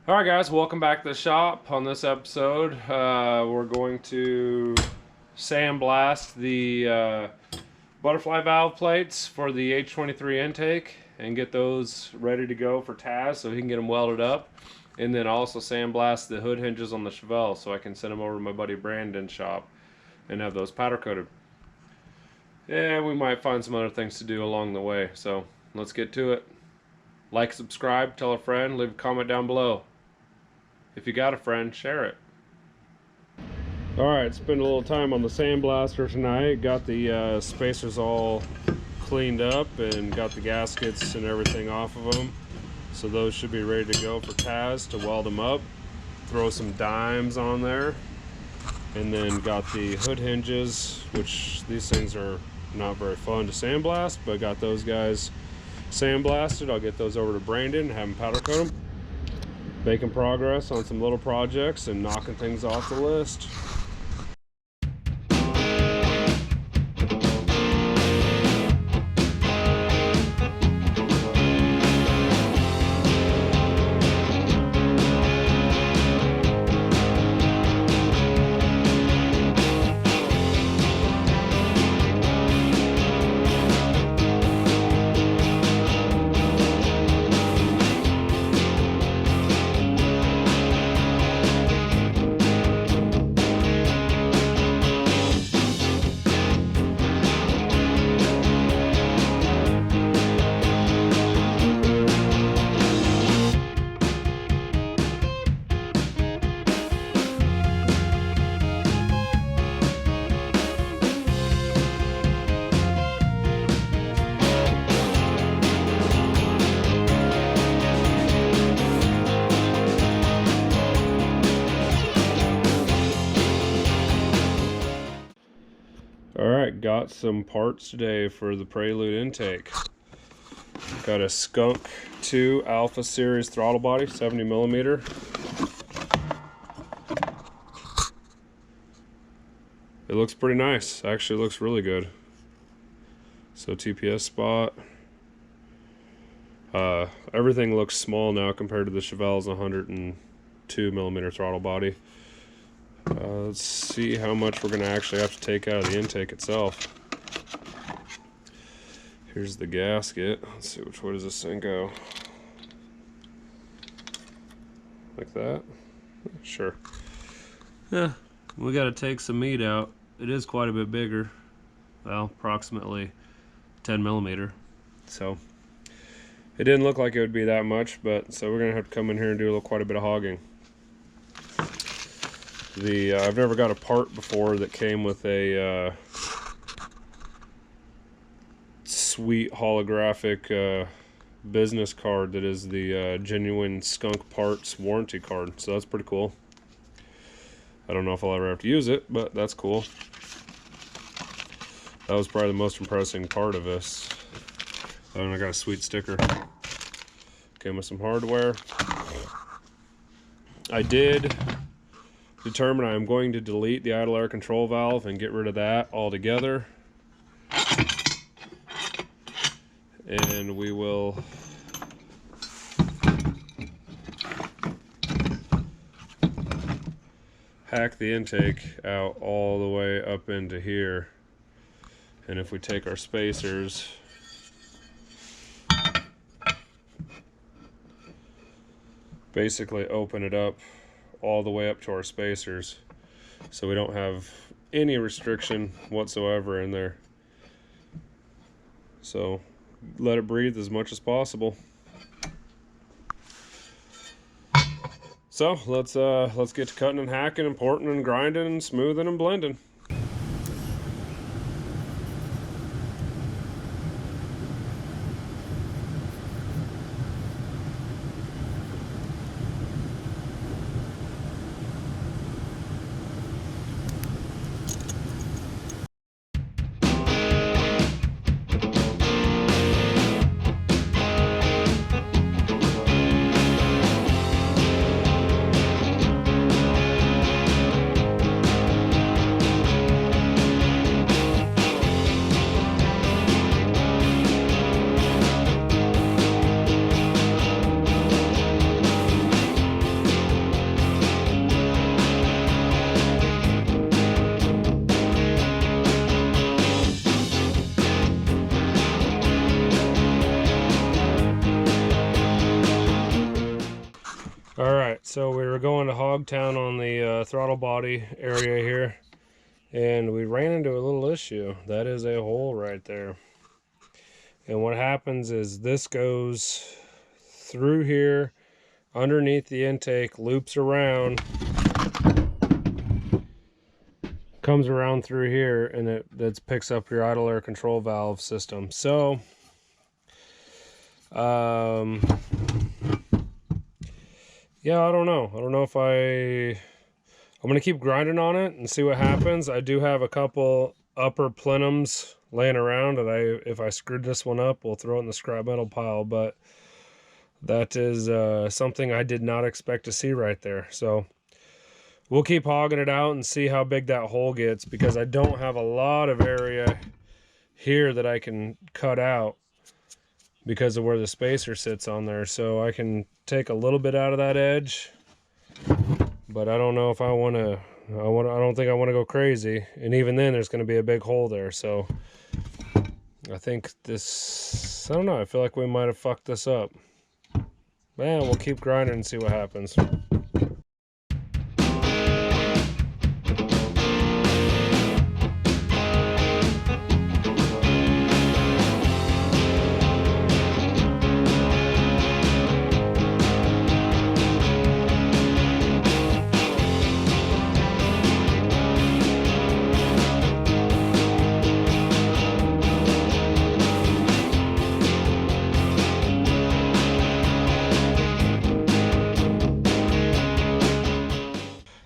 Alright guys, welcome back to the shop. On this episode, we're going to sandblast the butterfly valve plates for the H23 intake and get those ready to go for Taz so he can get them welded up. And then also sandblast the hood hinges on the Chevelle so I can send them over to my buddy Brandon's shop and have those powder coated. And we might find some other things to do along the way, so let's get to it. Like, subscribe, tell a friend, leave a comment down below. If you got a friend, share it. Alright, spend a little time on the sandblaster tonight. Got the spacers all cleaned up and got the gaskets and everything off of them. So those should be ready to go for Taz to weld them up. Throw some dimes on there. And then got the hood hinges, which these things are not very fun to sandblast, but got those guys sandblasted. I'll get those over to Brandon and have him powder coat them. Making progress on some little projects and knocking things off the list. Alright, got some parts today for the Prelude intake. Got a Skunk 2 Alpha Series throttle body, 70mm. It looks pretty nice. Actually looks really good. So TPS spot. Everything looks small now compared to the Chevelle's 102mm throttle body. Let's see how much we're going to actually have to take out of the intake itself. Here's the gasket. Let's see, which way does this thing go? Like that? Sure. Yeah, we got to take some meat out. It is quite a bit bigger. Well, approximately 10mm. So, it didn't look like it would be that much, but so we're going to have to come in here and do quite a bit of hogging. I've never got a part before that came with a sweet holographic business card that is the genuine Skunk Parts warranty card. So that's pretty cool. I don't know if I'll ever have to use it, but that's cool. That was probably the most impressive part of this. And I got a sweet sticker. Came with some hardware. I did determine I am going to delete the idle air control valve and get rid of that altogether. And we will hack the intake out all the way up into here. And if we take our spacers, basically open it up all the way up to our spacers so we don't have any restriction whatsoever in there. So let it breathe as much as possible. So let's get to cutting and hacking and porting and grinding and smoothing and blending. So we were going to Hogtown on the throttle body area here, and we ran into a little issue. That is a hole right there. And what happens is this goes through here, underneath the intake, loops around, comes around through here, and that picks up your idle air control valve system. So yeah, I don't know if I'm gonna keep grinding on it and see what happens. I do have a couple upper plenums laying around, and if I screwed this one up, we'll throw it in the scrap metal pile. But that is something I did not expect to see right there. So we'll keep hogging it out and see how big that hole gets, because I don't have a lot of area here that I can cut out because of where the spacer sits on there. So I can take a little bit out of that edge, but I don't know if I don't think I want to go crazy. And even then, there's going to be a big hole there. So I think this, I don't know, I feel like we might have fucked this up. Man, we'll keep grinding and see what happens.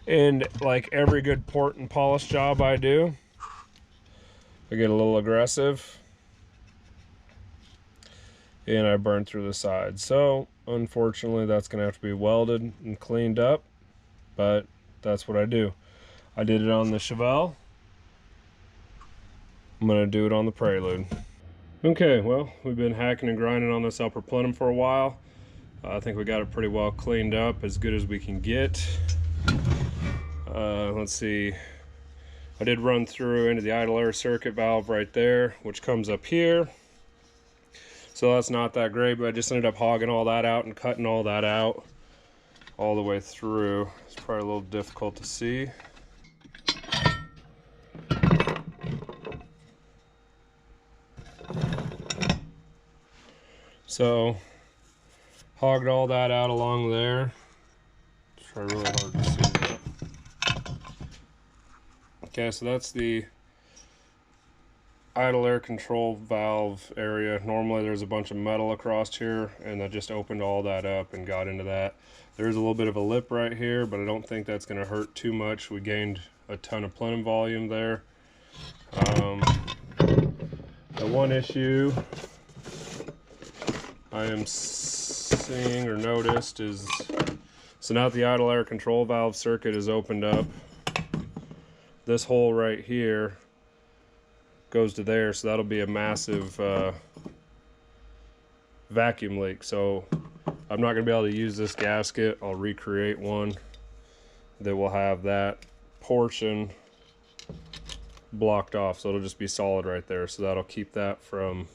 And like every good port and polish job I do, I get a little aggressive and I burn through the side. So unfortunately, that's gonna have to be welded and cleaned up, but that's what I do. I did it on the Chevelle. I'm gonna do it on the Prelude. Okay, well, we've been hacking and grinding on this upper plenum for a while. I think we got it pretty well cleaned up, as good as we can get. Let's see, I did run through into the idle air circuit valve right there, which comes up here. So that's not that great, but I just ended up hogging all that out and cutting all that out all the way through. It's probably a little difficult to see. So hogged all that out along there. Try really hard to see that. Okay, so that's the idle air control valve area. Normally there's a bunch of metal across here, and I just opened all that up and got into that. There's a little bit of a lip right here, but I don't think that's going to hurt too much. We gained a ton of plenum volume there. The one issue I am seeing or noticed is, so now that the idle air control valve circuit is opened up, this hole right here goes to there, so that'll be a massive vacuum leak. So I'm not going to be able to use this gasket. I'll recreate one that will have that portion blocked off, so it'll just be solid right there. So that'll keep that from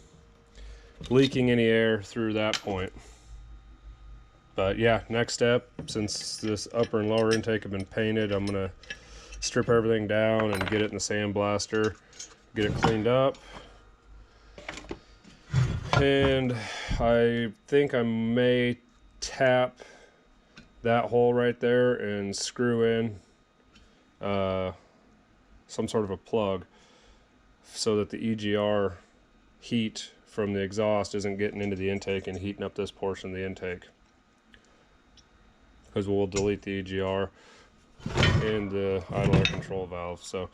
leaking any air through that point. But yeah, next step, since this upper and lower intake have been painted, I'm going to strip everything down and get it in the sandblaster, get it cleaned up. And I think I may tap that hole right there and screw in some sort of a plug so that the EGR heat from the exhaust isn't getting into the intake and heating up this portion of the intake, because we'll delete the EGR and the idle air control valve. So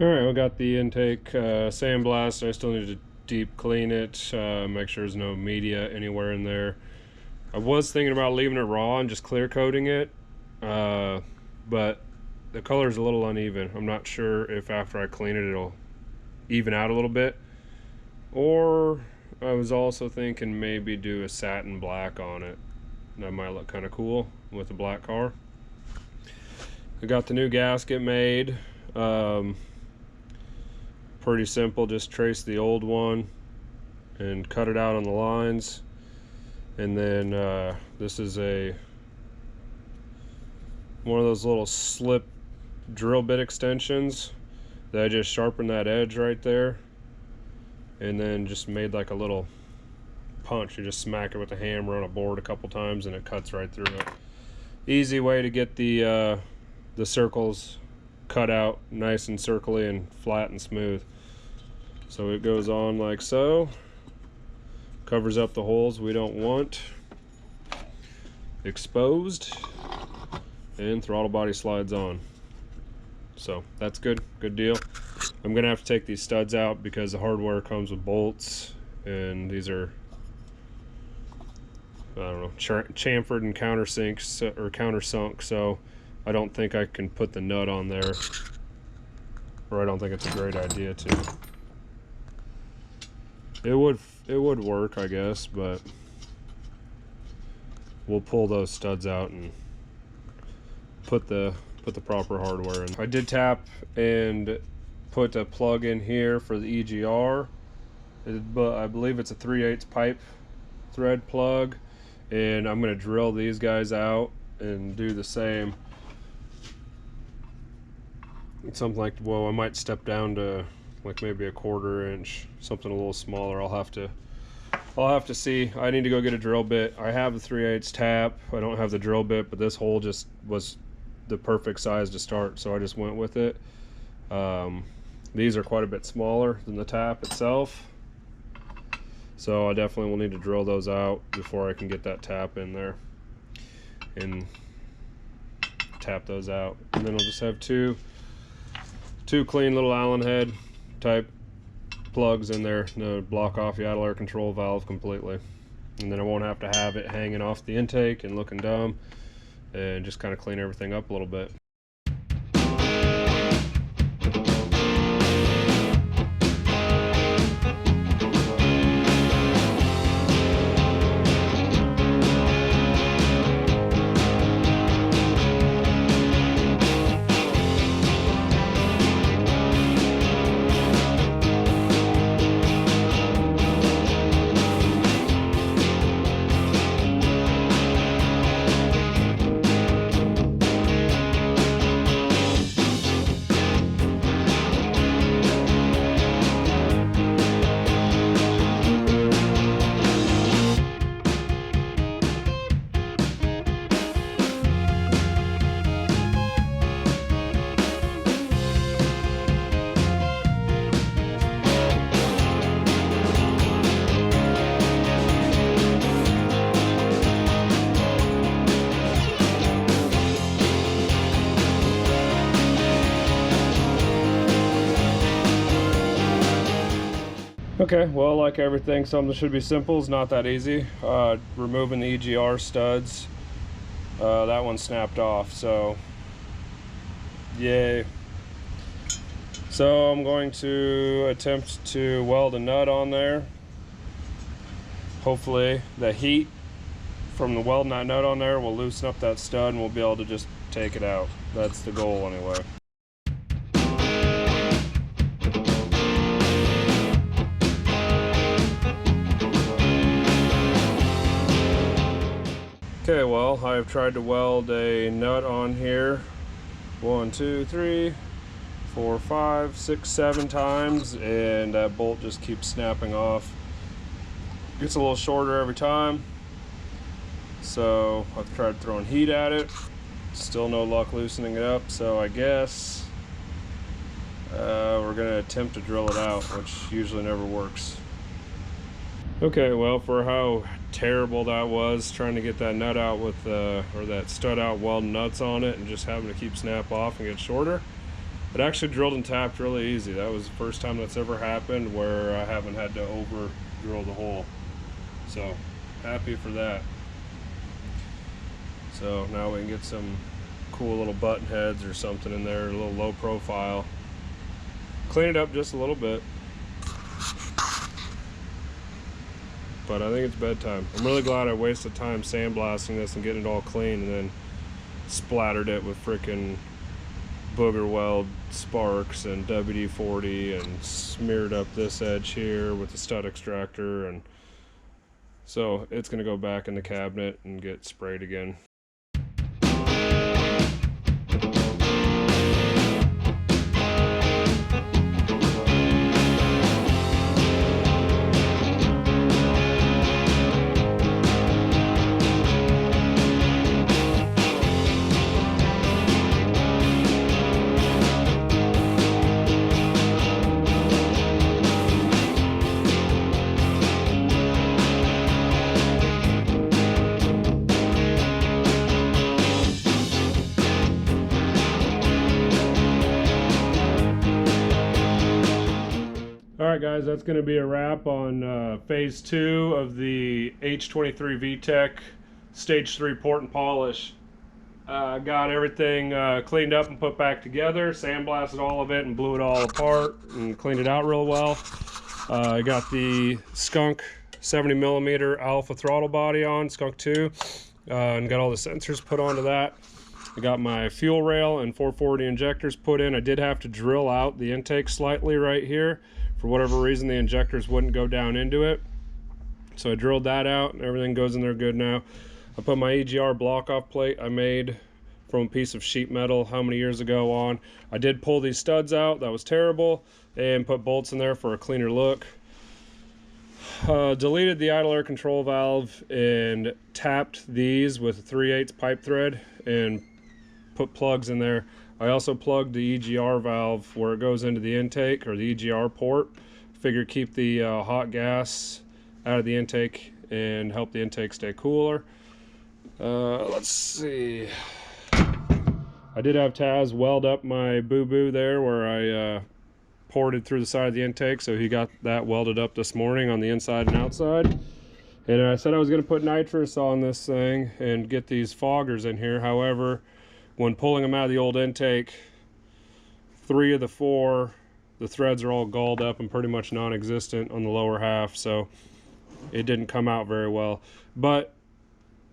Alright, we got the intake sandblasted. I still need to deep clean it, make sure there's no media anywhere in there. I was thinking about leaving it raw and just clear coating it, but the color is a little uneven. I'm not sure if after I clean it it'll even out a little bit, or I was also thinking maybe do a satin black on it. That might look kind of cool with a black car. I got the new gasket made. Pretty simple, just trace the old one and cut it out on the lines. And then this is one of those little slip drill bit extensions that I just sharpened that edge right there, and then just made like a little punch. You just smack it with a hammer on a board a couple times and it cuts right through it. Easy way to get the circles cut out nice and circly and flat and smooth. So it goes on like so, covers up the holes we don't want exposed, and throttle body slides on. So that's good deal. I'm gonna have to take these studs out because the hardware comes with bolts, and these are, I don't know, chamfered and countersunk, so I don't think I can put the nut on there, or I don't think it's a great idea to. It would work, I guess, but we'll pull those studs out and put the proper hardware in. I did tap and put a plug in here for the EGR, but I believe it's a 3/8 pipe thread plug, and I'm going to drill these guys out and do the same. Something like, well, I might step down to like maybe a 1/4 inch, something a little smaller. I'll have to see. I need to go get a drill bit. I have a 3/8 tap. I don't have the drill bit, but this hole just was the perfect size to start, so I just went with it. These are quite a bit smaller than the tap itself, so I definitely will need to drill those out before I can get that tap in there and tap those out. And then I'll just have two clean little Allen head type plugs in there to block off the idle air control valve completely, and then I won't have to have it hanging off the intake and looking dumb, and just kind of clean everything up a little bit. Okay, well, like everything, something should be simple is not that easy. Removing the EGR studs, that one snapped off, so yay. So I'm going to attempt to weld a nut on there. Hopefully the heat from the welding that nut on there will loosen up that stud and we'll be able to just take it out. That's the goal anyway. Okay, well, I've tried to weld a nut on here 1, 2, 3, 4, 5, 6, 7 times, and that bolt just keeps snapping off. Gets a little shorter every time, so I've tried throwing heat at it. Still no luck loosening it up, so I guess we're gonna attempt to drill it out, which usually never works. Okay, well, for how terrible that was trying to get that nut out with or that stud out welding nuts on it and just having to keep snap off and get shorter, It actually drilled and tapped really easy. That was the first time that's ever happened where I haven't had to over drill the hole. So happy for that. So now we can get some cool little button heads or something in there, a little low profile. Clean it up just a little bit. But I think it's bedtime. I'm really glad I wasted time sandblasting this and getting it all clean and then splattered it with frickin' booger weld sparks and WD-40 and smeared up this edge here with the stud extractor, and so it's gonna go back in the cabinet and get sprayed again. Alright guys, that's going to be a wrap on phase 2 of the H23 Vtec stage 3 port and polish. Got everything cleaned up and put back together, sandblasted all of it and blew it all apart and cleaned it out real well. I got the Skunk 70mm alpha throttle body on, Skunk 2, and got all the sensors put onto that. I got my fuel rail and 440 injectors put in. I did have to drill out the intake slightly right here. For whatever reason, the injectors wouldn't go down into it. So I drilled that out and everything goes in there good now. I put my EGR block-off plate I made from a piece of sheet metal how many years ago on. I did pull these studs out, that was terrible, and put bolts in there for a cleaner look. Deleted the idle air control valve and tapped these with a 3/8 pipe thread and put plugs in there. I also plugged the EGR valve where it goes into the intake, or the EGR port. Figure keep the hot gas out of the intake and help the intake stay cooler. Let's see. I did have Taz weld up my boo-boo there where I ported through the side of the intake, so he got that welded up this morning on the inside and outside. And I said I was going to put nitrous on this thing and get these foggers in here. However, when pulling them out of the old intake, 3 of the 4, the threads are all galled up and pretty much non-existent on the lower half, so it didn't come out very well. But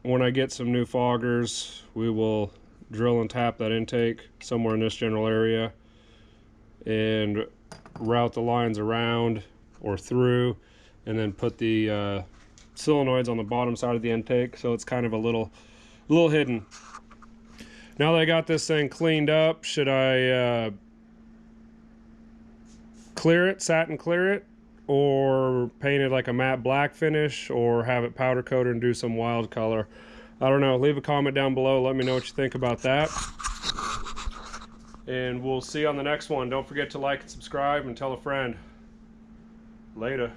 when I get some new foggers, we will drill and tap that intake somewhere in this general area and route the lines around or through, and then put the solenoids on the bottom side of the intake, so it's kind of a little hidden. Now that I got this thing cleaned up, should I clear it, satin clear it, or paint it like a matte black finish, or have it powder coated and do some wild color? I don't know. Leave a comment down below. Let me know what you think about that. And we'll see you on the next one. Don't forget to like and subscribe and tell a friend. Later.